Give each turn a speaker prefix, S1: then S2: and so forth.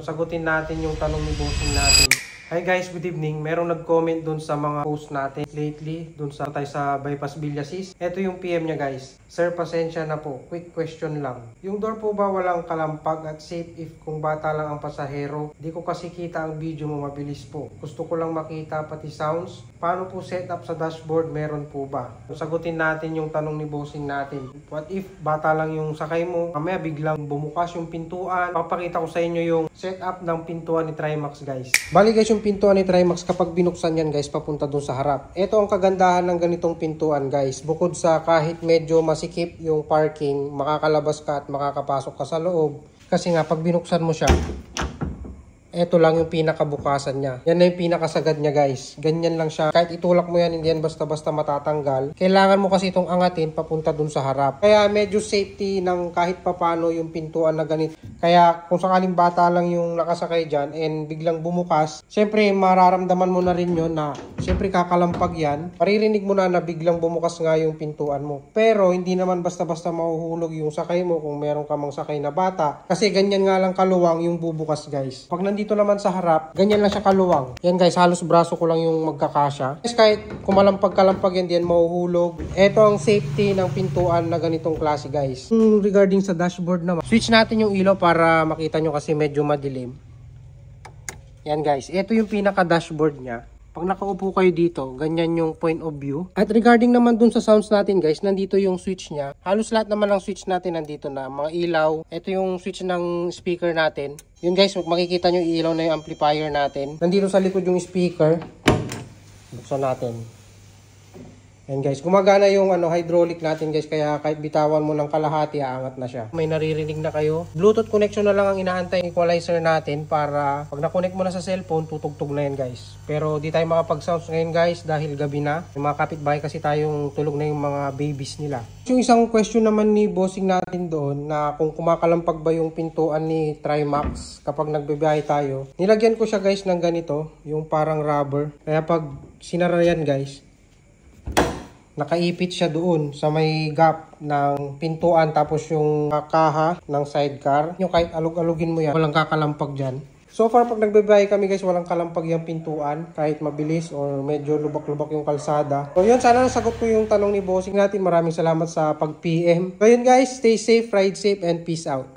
S1: Sagutin natin yung tanong ni bossing natin. Hi guys, good evening. Merong nag-comment dun sa mga post natin lately dun sa tayo sa Bypass Villasis. Ito yung PM niya guys. Sir, pasensya na po. Quick question lang. Yung door po ba walang kalampag at safe if kung bata lang ang pasahero? Di ko kasi kita ang video mo, mabilis po. Gusto ko lang makita pati sounds. Paano po setup sa dashboard? Meron po ba? Sagutin natin yung tanong ni bossing natin. What if bata lang yung sakay mo? Mamaya biglang bumukas yung pintuan. Papakita ko sa inyo yung setup ng pintuan ni Trimax guys. Bali guys, yung pintuan ni Trimax kapag binuksan yan guys, papunta dun sa harap. Ito ang kagandahan ng ganitong pintuan guys. Bukod sa kahit medyo masikip yung parking, makakalabas ka at makakapasok ka sa loob. Kasi nga pag binuksan mo siya, ito lang yung pinakabukasan niya. Yan na yung pinakasagad niya guys. Ganyan lang siya. Kahit itulak mo yan, hindi yan basta-basta matatanggal. Kailangan mo kasi itong angatin papunta dun sa harap. Kaya medyo safety ng kahit papano yung pintuan na ganito. Kaya kung sakaling bata lang yung nakasakay dyan and biglang bumukas, syempre mararamdaman mo na rin yun na syempre kakalampag yan. Maririnig mo na biglang bumukas nga yung pintuan mo. Pero hindi naman basta-basta mahuhulog yung sakay mo kung meron ka mang sakay na bata. Kasi ganyan nga lang kaluwang yung bubukas guys. Pag nandito naman sa harap, ganyan lang siya kaluwang. Yan guys, halos braso ko lang yung magkakasya. Guys, kahit kumalampag-kalampag yan, diyan mahuhulog. Ito ang safety ng pintuan na ganitong klase guys. Regarding sa dashboard naman, switch natin yung ilaw para makita nyo kasi medyo madilim. Yan guys, ito yung pinaka-dashboard niya. Pag nakaupo kayo dito, ganyan yung point of view. At regarding naman dun sa sounds natin guys, nandito yung switch niya. Halos lahat naman ng switch natin nandito na. Mga ilaw. Ito yung switch ng speaker natin. Yun guys, makikita nyo ilaw na yung amplifier natin. Nandito sa likod yung speaker. Buksan natin. Yan guys, gumagana yung hydraulic natin guys, kaya kahit bitawan mo ng kalahati, aangat na siya. May naririnig na kayo. Bluetooth connection na lang ang inaantay equalizer natin para pag na-connect mo na sa cellphone, tutugtog na yan guys. Pero di tayo makapag-sounds ngayon guys dahil gabi na. Yung mga kapitbahay kasi tayong tulog na yung mga babies nila. Yung isang question naman ni bossing natin doon na kung kumakalampag ba yung pintuan ni Trimax kapag nagbibiyahe tayo. Nilagyan ko siya guys ng ganito, yung parang rubber. Kaya pag sinara yan guys, nakaipit siya doon sa may gap ng pintuan tapos yung kaha ng sidecar. Yung kahit alug-alugin mo yan, walang kakalampag dyan. So far, pag nagbibiyahe kami guys, walang kalampag yung pintuan kahit mabilis or medyo lubak-lubak yung kalsada. So yun, sana nasagot ko yung tanong ni bossing natin. Maraming salamat sa pag-PM. So yun guys, stay safe, ride safe, and peace out.